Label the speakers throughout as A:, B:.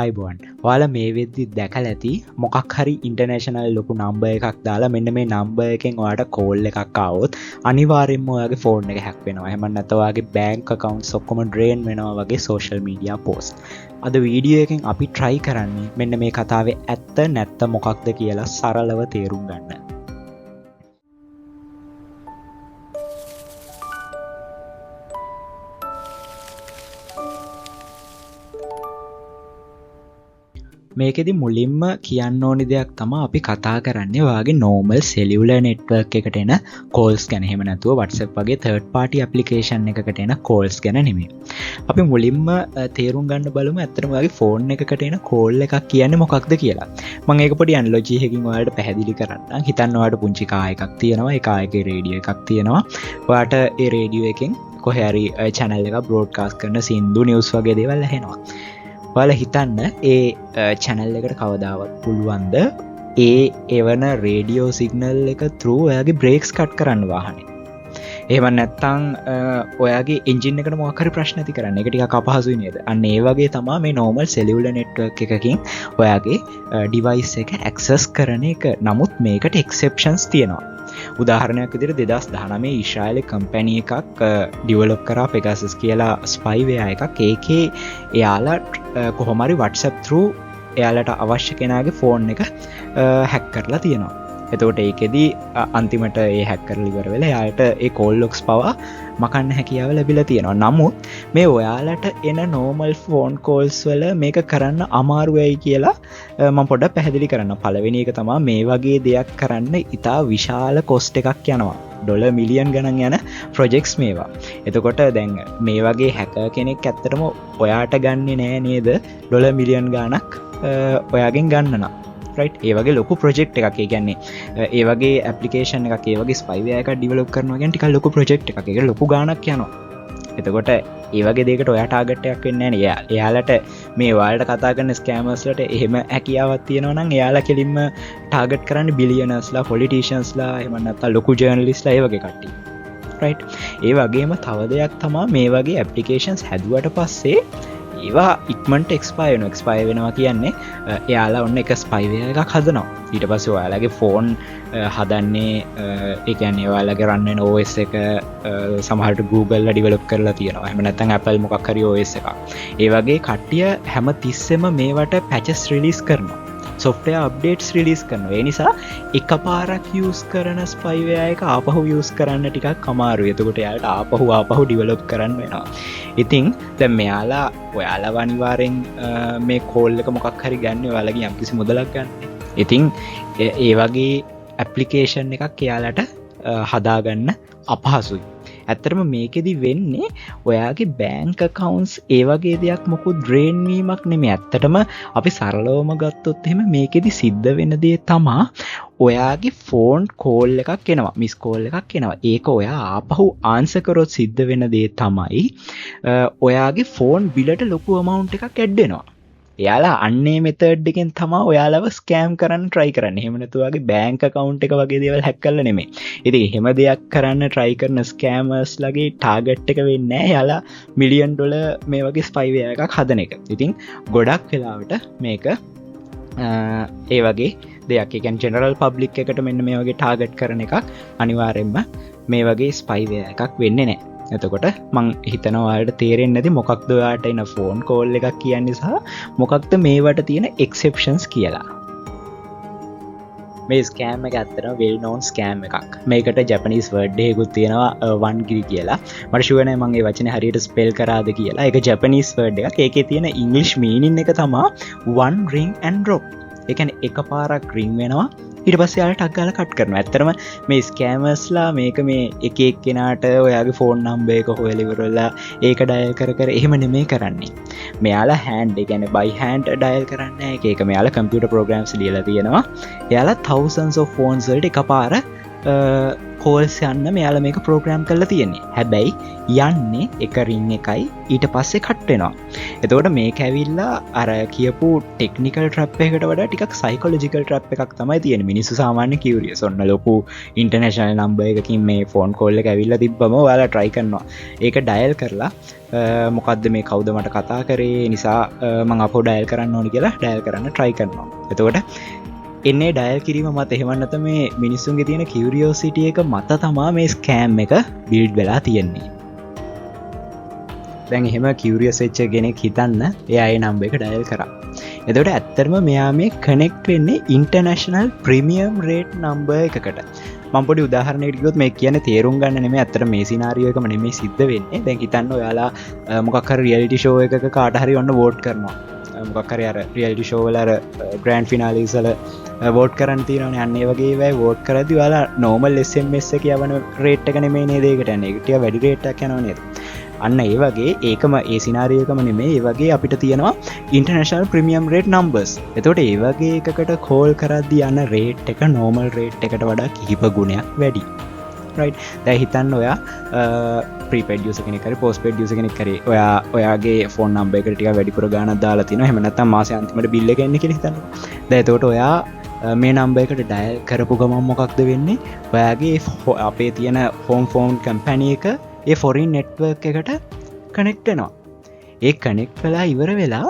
A: අයිබෝන් ඔයාලා මේ වෙද්දි දැකලා ඇති මොකක් හරි ඉන්ටර්නැෂනල් ලොකු නම්බර් එකක් දාලා මෙන්න මේ නම්බර් එකෙන් ඔයාලට කෝල් එකක් ආවොත් අනිවාර්යෙන්ම ඔයාගේ ෆෝන් එක හැක් වෙනවා. එහෙම නැත්නම් ඔයාගේ බැංක් accountස් ඔක්කොම ඩ්‍රේන් වෙනවා වගේ සෝෂල් මීඩියා පෝස්ට්. අද වීඩියෝ එකෙන් අපි try කරන්නේ මෙන්න මේ කතාවේ ඇත්ත නැත්ත මොකක්ද කියලා සරලව තේරුම් ගන්න. මේකෙදි මුලින්ම කියන්න ඕනි දෙයක් තමයි අපි කතා කරන්නේ ඔයාගේ normal cellular network එකට එන calls ගැන. එහෙම නැතුව WhatsApp වගේ third party application එකකට එන calls ගැන නෙමෙයි. අපි මුලින්ම තේරුම් ගන්න බලමු ඇත්තටම ඔයාගේ phone එකකට එන call එකක් කියන්නේ මොකක්ද කියලා. මම ඒක පොඩි analogy එකකින් ඔයාලට පැහැදිලි කරන්නම්. හිතන්න ඔයාලට පුංචි කා එකක් තියෙනවා. ඒ කා එකේ රේඩියෝ එකක් තියෙනවා. ඔයාට ඒ රේඩියෝ එකෙන් කොහේ හරි channel එකක් broadcast කරන සින්දු news වගේ දේවල් ඇහෙනවා. ඔයාලා හිතන්න ඒ channel එකට කවදාවත් පුළුවන්ද ඒ එවන රේඩියෝ සිග්නල් එක through ඔයාගේ brakes cut කරන්න වාහනේ. එහෙම නැත්නම් ඔයාගේ engine එකට මොකක් හරි ප්‍රශ්න ඇති කරන්න. ඒක ටිකක් අපහසුයි නේද? අන්න ඒ වගේ තමයි මේ normal cellular network එකකින් ඔයාගේ device එක access කරන එක. නමුත් මේකට exceptions තියෙනවා. උදාහරණයක් විදිහට 2019 ඊශ්‍රායලයේ කම්පැනි එකක් ඩෙවලොප් කරා Pegasus කියලා ස්පයිවෙයා එකක්. ඒකේ එයාලා කොහොම හරි WhatsApp through එයාලට අවශ්‍ය කෙනාගේ ෆෝන් එක හැක් කරලා තියෙනවා. එතකොට ඒකෙදි අන්තිමට ඒ හැක් කරලා ඉවර වෙලා එයාලට ඒ කෝල් ලොග්ස් පවා මකන්න හැකියාව ලැබිලා තියෙනවා. නමුත් මේ ඔයාලට එන normal phone calls වල මේක කරන්න අමාරු වෙයි කියලා මම පොඩ්ඩක් පැහැදිලි කරන්න. පළවෙනි එක තමයි මේ වගේ දෙයක් කරන්න ඉතා විශාල cost එකක් යනවා. ඩොලර් මිලියන් ගණන් යන ප්‍රොජෙක්ට්ස් මේවා. එතකොට දැන් මේ වගේ හැකර් කෙනෙක් ඇත්තටම ඔයාට ගන්නෙ නෑ නේද ඩොලර් මිලියන් ගාණක් ඔයාගෙන් ගන්න නම්. right ඒ වගේ ලොකු ප්‍රොජෙක්ට් එකක්. ඒ කියන්නේ ඒ වගේ ඇප්ලිකේෂන් එකක් ඒ වගේ ස්පයිවෙයා එකක් ඩෙවලොප් කරනවා කියන්නේ ටිකක් ලොකු ප්‍රොජෙක්ට් එකක්. ඒක ලොකු ගාණක් යනවා. එතකොට ඒ වගේ දෙයකට ඔයා ටාගට් එකක් වෙන්නේ නැහැ නේ. එයාලට මේ ඔයාලට කතා කරන ස්කෑමර්ස්ලට එහෙම හැකියාවක් තියෙනවා නම් එයාලා කෙලින්ම ටාගට් කරන්නේ බිලියනර්ස්ලා, පොලිටිෂියන්ස්ලා, එහෙම නැත්නම් ලොකු ජර්නලිස්ට්ලා ඒ වගේ කට්ටිය. right ඒ වගේම තව දෙයක් තමයි මේ වගේ ඇප්ලිකේෂන්ස් හැදුවට පස්සේ ඒවා ඉක්මනට එක්ස්පයර් වෙනවා කියන්නේ එයාලා ඔන්න එක ස්පයිවෙයා එකක් හදනවා. ඊට පස්සේ ඔයාලගේ ෆෝන් හදන්නේ ඒ කියන්නේ ඔයාලගේ රන් වෙන OS එක සමහරට Google ලා ඩෙවලොප් කරලා තියෙනවා. එහෙම නැත්නම් Apple මොකක් හරි OS එකක්. ඒ වගේ කට්ටිය හැම තිස්සෙම මේවට පැචස් රිලීස් කරනවා. software updates release කරනවා. ඒ නිසා එකපාරක් use කරන spyware එක ආපහු use කරන්න ටිකක් අමාරුයි. එතකොට එයාලට ආපහු develop කරන්න වෙනවා. ඉතින් දැන් ඔයාලා අනිවාර්යෙන් මේ call එක මොකක් හරි ගන්න ඔයාලගේ යම්කිසි මුදලක් ගන්න. ඉතින් ඒ වගේ application එකක් එයාලට හදාගන්න අපහසුයි. ඇත්තටම මේකෙදි වෙන්නේ ඔයාගේ බැංක් accounts ඒ වගේ දෙයක් මොකුත් drain වීමක් නෙමෙයි. ඇත්තටම අපි සරලවම ගත්තොත් එහෙම මේකෙදි සිද්ධ වෙන දේ තමා ඔයාගේ ෆෝන් කෝල් එකක් එනවා, මිස් කෝල් එකක් එනවා. ඒක ඔයා ආපහු ආන්සර් කරොත් සිද්ධ වෙන දේ තමයි ඔයාගේ ෆෝන් බිලට ලොකු amount එකක් ඇඩ් වෙනවා. එයාලා අන්නේ මෙතඩ් එකෙන් තමයි ඔයාලව ස්කෑම් කරන්න try කරන්නේ. එහෙම නැතු ඔයාගේ බැංක් account එක වගේ දේවල් හැක් කරලා නෙමෙයි. ඉතින් එහෙම දෙයක් කරන්න try කරන ස්කෑමර්ස් ලගේ ටාගට් එක වෙන්නේ නැහැ. එයාලා මිලියන් ඩොලර් මේ වගේ ස්පයිවෙයා එකක් හදන එක. ඉතින් ගොඩක් වෙලාවට මේක ඒ වගේ දෙයක්. ඒ කියන්නේ ජෙනරල් පබ්ලික් එකට මෙන්න මේ වගේ ටාගට් කරන එකක් අනිවාර්යෙන්ම මේ වගේ ස්පයිවෙයා එකක් වෙන්නේ නැහැ. එතකොට මං හිතනවා ඔයාලට තේරෙන්නේ නැති මොකක්ද ඔයාලට එන ෆෝන් කෝල් එකක් කියන්නේ සහ මොකක්ද මේවට තියෙන එක්සෙප්ෂන්ස් කියලා. මේ ස්කෑම් එක ඇත්තටම well known ස්කෑම් එකක්. මේකට ජැපනීස් වර්ඩ් එකකුත් තියෙනවා වන්ගිරි කියලා. මට ෂුවර් නෑ මං ඒ වචනේ හරියට ස්පෙල් කරාද කියලා. ඒක ජැපනීස් වර්ඩ් එකක්. ඒකේ තියෙන ඉංග්‍රීසි මීනින් එක තමයි one ring and drop. ඒ කියන්නේ එකපාරක් ring වෙනවා ඊට පස්සේ යාලා ටක් ගාලා කට් කරනවා. ඇත්තටම මේ ස්කෑමර්ස්ලා මේක මේ එක එක්කෙනාට ඔයාගේ ෆෝන් නම්බර් එක හොයලා ඉවරලා ඒක ඩයල් කර එහෙම නෙමෙයි කරන්නේ. මෙයාලා hand ඒ කියන්නේ by hand ඩයල් කරන්නේ නැහැ. ඒක මෙයාලා කම්පියුටර් ප්‍රෝග්‍රෑම්ස් ලියලා තියෙනවා. එයාලා thousands of phones වලට එකපාර කෝල්ස් යන්න මෙයාල මේක ප්‍රෝග්‍රෑම් කරලා තියෙන්නේ. හැබැයි යන්නේ එක රින් එකයි ඊට පස්සේ කට්වෙනවා. එතකොට මේ කැවිල්ලා අර කියපු ටෙක්නිකල් ට්‍රප් එකට වඩා ටිකක් සයිකොලොජිකල් ට්‍රප් එකක් තමයි තියෙන. මිනිස්සු සාමාන්‍ය කියුරියස් ඔන්න ලොකු ඉන්ටර්නැෂනල් නම්බර් එකකින් මේ ෆෝන් කෝල් එක ඇවිල්ලා තිබ්බම ඔයාලා try කරනවා. ඒක ඩයල් කරලා මොකක්ද මේ කවුද මට කතා කරේ නිසා මං අපෝ ඩයල් කරන්න ඕනි කියලා ඩයල් කරන්න try කරනවා. එතකොට එන්නේ ඩයල් කිරීම මත එහෙමන්නත මේ මිනිස්සුන්ගේ තියෙන කියුරියෝසිටිය එක මත තමා මේ ස්කෑම් එක බිල්ඩ් වෙලා තියෙන්නේ. දැන් එහෙම කියුරියස් වෙච්ච කෙනෙක් හිතන්න එයා ඒ නම්බර් එක ඩයල් කරා. එතකොට ඇත්තටම මෙයා මේ කනෙක්ට් වෙන්නේ ඉන්ටර්නැෂනල් ප්‍රීමියම් රේට් නම්බර් එකකට. මම පොඩි උදාහරණයකට කිව්වොත් මේ කියන්නේ තේරුම් ගන්න නෙමෙයි ඇත්තට මේ සිනාරියෝ එකම නෙමෙයි සිද්ධ වෙන්නේ. දැන් හිතන්න ඔයාලා මොකක් හරි රියැලිටි ෂෝ එකක කාට හරි ඔන්න වෝට් කරනවා. මොකක් හරි අර රියැලිටි ෂෝ වල අර ග්‍රෑන්ඩ් ෆිනාලේස් වල වෝට් කරන්න තියෙනවනේ. අන්න ඒ වගේ ඒවා වෝට් කරද්දි ඔයාලා නෝමල් SMS එක යවන රේට් එක නෙමෙයි නේද ඒකට යන්නේ. ඒක ටික වැඩි රේට් එකක් යනවා නේද? අන්න ඒ වගේ ඒකම ඒ සිනාරියෝ එකම නෙමෙයි. ඒ වගේ අපිට තියෙනවා ඉන්ටර්නැෂනල් ප්‍රීමියම් රේට් නම්බර්ස්. එතකොට ඒ වගේ එකකට කෝල් කරද්දි යන රේට් එක නෝමල් රේට් එකට වඩා කිහිප ගුණයක් වැඩි. රයිට්. දැන් හිතන්න ඔයා ප්‍රීපේඩ් යූසර් කෙනෙක් හරි පෝස්ට්පේඩ් යූසර් කෙනෙක් හරි ඔයාගේ ෆෝන් නම්බර් එකට ටිකක් වැඩිපුර ගාණක් දාලා තිනවා. එහෙම නැත්නම් මාසේ අන්තිමට බිල් එක එන්නේ කියලා හිතන්න. දැන් එතකොට ඔයා මේ නම්බර් එකට ඩයල් කරපු ගමන් මොකක්ද වෙන්නේ? ඔයාගේ අපේ තියෙන හෝම් ෆෝන් කම්පැනි එක ඒ ෆොරින් නෙට්වර්ක් එකට කනෙක්ට් වෙනවා. ඒ කනෙක්ට් වෙලා ඉවර වෙලා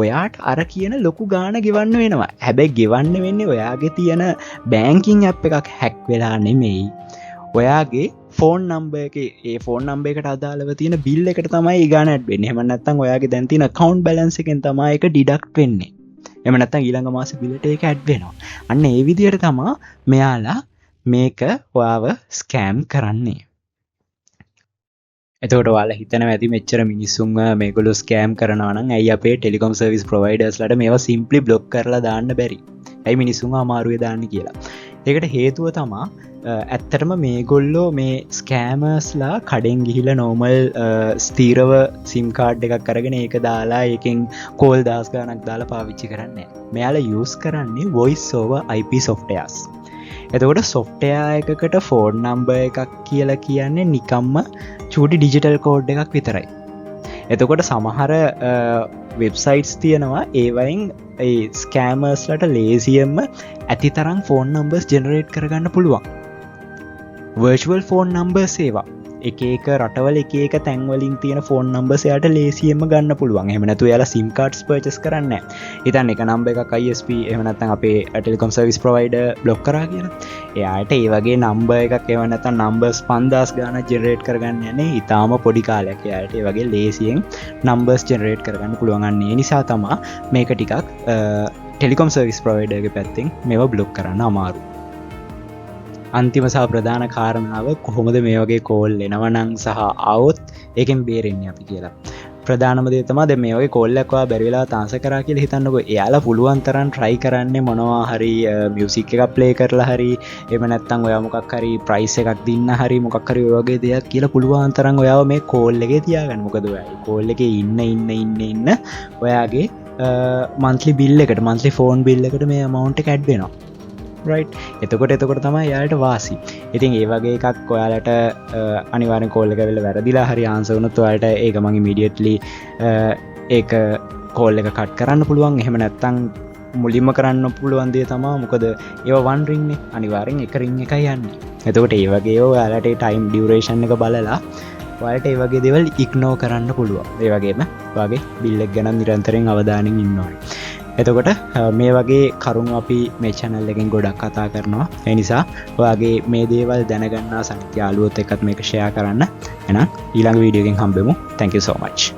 A: ඔයාට අර කියන ලොකු ගාණ ගෙවන්න වෙනවා. හැබැයි ගෙවන්න වෙන්නේ ඔයාගේ තියෙන බැංකින් ඇප් එකක් හැක් වෙලා නෙමෙයි. ඔයාගේ ෆෝන් නම්බර් එකේ ඒ ෆෝන් නම්බර් එකට අදාළව තියෙන බිල් එකට තමයි ඒ ගාණ ඇඩ් වෙන්නේ. එහෙම නැත්නම් ඔයාගේ දැන් තියෙන account balance එකෙන් තමයි ඒක ඩිඩක්ට් වෙන්නේ. එහෙම නැත්නම් ඊළඟ මාසේ බිලට ඒක ඇඩ් වෙනවා. අන්න ඒ විදිහට තමයි මෙයාලා මේක ඔයාව ස්කෑම් කරන්නේ. එතකොට ඔයාලා හිතනවා ඇති මෙච්චර මිනිස්සුන්ව මේගොල්ලෝ ස්කෑම් කරනවා නම් ඇයි අපේ ටෙලිකොම් සර්විස් ප්‍රොවයිඩර්ස්ලාට මේවා සිම්ප්ලි බ්ලොක් කරලා දාන්න බැරි? ඇයි මිනිස්සුන්ව අමාරුවේ දාන්නේ කියලා. ඒකට හේතුව තමයි ඇත්තටම මේගොල්ලෝ මේ ස්කෑමර්ස්ලා කඩෙන් ගිහිල්ලා නෝමල් ස්ථීරව සිම් කාඩ් එකක් අරගෙන ඒක දාලා ඒකෙන් කෝල් දහස් ගණක් දාලා පාවිච්චි කරන්නේ. මෙයාලා යූස් කරන්නේ voice over IP softwares. එතකොට software එකකට ෆෝන් නම්බර් එකක් කියලා කියන්නේ නිකම්ම චූටි ඩිජිටල් කෝඩ් එකක් විතරයි. එතකොට සමහර වෙබ්සයිට්ස් තියෙනවා ඒවයින් ඒ ස්කෑමර්ස්ලට ලේසියෙන්ම ඇති තරම් ෆෝන් නම්බර්ස් ජෙනරේට් කරගන්න පුළුවන්. වර්චුවල් ෆෝන් නම්බර්ස් ඒවා එක එක රටවල එක එක තැන්වලින් තියෙන ෆෝන් නම්බර්ස් එයාට ලේසියෙන්ම ගන්න පුළුවන්. එහෙම නැතු එයාලා SIM cards purchase කරන්නේ නැහැ. හිතන්න එක නම්බර් එකක් ISP එහෙම නැත්නම් අපේ ටෙලිකොම් සර්විස් ප්‍රොවයිඩර් බ්ලොක් කරා කියලා. එයාට ඒ වගේ නම්බර් එකක් එහෙම නැත්නම් නම්බර්ස් 5000 ගාණක් ජෙනරේට් කරගන්න යන්නේ ඊටාම පොඩි කාලයක්. එයාට ඒ වගේ ලේසියෙන් නම්බර්ස් ජෙනරේට් කරගන්න පුළුවන්. අන්න ඒ නිසා තමයි මේක ටිකක් ටෙලිකොම් සර්විස් ප්‍රොවයිඩර්ගේ පැත්තෙන් මේවා බ්ලොක් කරන්න අමාරු. අන්තිම සහ ප්‍රධාන කාරණාව කොහොමද මේ වගේ කෝල් එනවනම් සහ આવොත් ඒකෙන් බේරෙන්නේ අපි කියලා. ප්‍රධානම දේ තමයි දැන් මේ වගේ කෝල් එකක් ඔයා බැරි වෙලා තාන්ස කරා කියලා හිතන්නකෝ. එයාලා පුළුවන් තරම් try කරන්නේ මොනවා හරි මියුසික් එකක් ප්ලේ කරලා හරි එහෙම නැත්නම් ඔයා මොකක් හරි ප්‍රයිස් එකක් දෙන්න හරි මොකක් හරි ඔය වගේ දෙයක් කියලා පුළුවන් තරම් ඔයාව මේ කෝල් එකේ තියාගන්න. මොකද ඔයා කෝල් එකේ ඉන්න ඔයාගේ monthly bill එකට monthly phone bill එකට මේ amount එක add වෙනවා. right. එතකොට තමයි යාලට වාසි. ඉතින් ඒ වගේ එකක් ඔයාලට අනිවාර්යෙන් කෝල් එක වෙලා වැරදිලා හරි ආන්සර් වුණොත් ඔයාලට ඒක මම ඉමීඩියට්ලි ඒක කෝල් එක කට් කරන්න පුළුවන්. එහෙම නැත්නම් මුලින්ම කරන්න පුළුවන් දේ තමයි මොකද ඒවා වන් රින් නේ අනිවාර්යෙන් එක රින් එකයි යන්නේ. එතකොට ඒ වගේ ඔයාලට ටයිම් ඩියුරේෂන් එක බලලා ඔයාලට ඒ වගේ දේවල් ඉග්නෝර් කරන්න පුළුවන්. ඒ වගේම ඔයාගේ බිල් එක ගැන නිරන්තරයෙන් අවධානයෙන් ඉන්න ඕනේ. එතකොට මේ වගේ කරුණු අපි මේ channel එකෙන් ගොඩක් කතා කරනවා. ඒ නිසා ඔයාගේ මේ දේවල් දැනගන්න සනිත් යාළුවොත් එක්කත් මේක share කරන්න. එහෙනම් ඊළඟ වීඩියෝ එකෙන් හම්බෙමු. Thank you so much.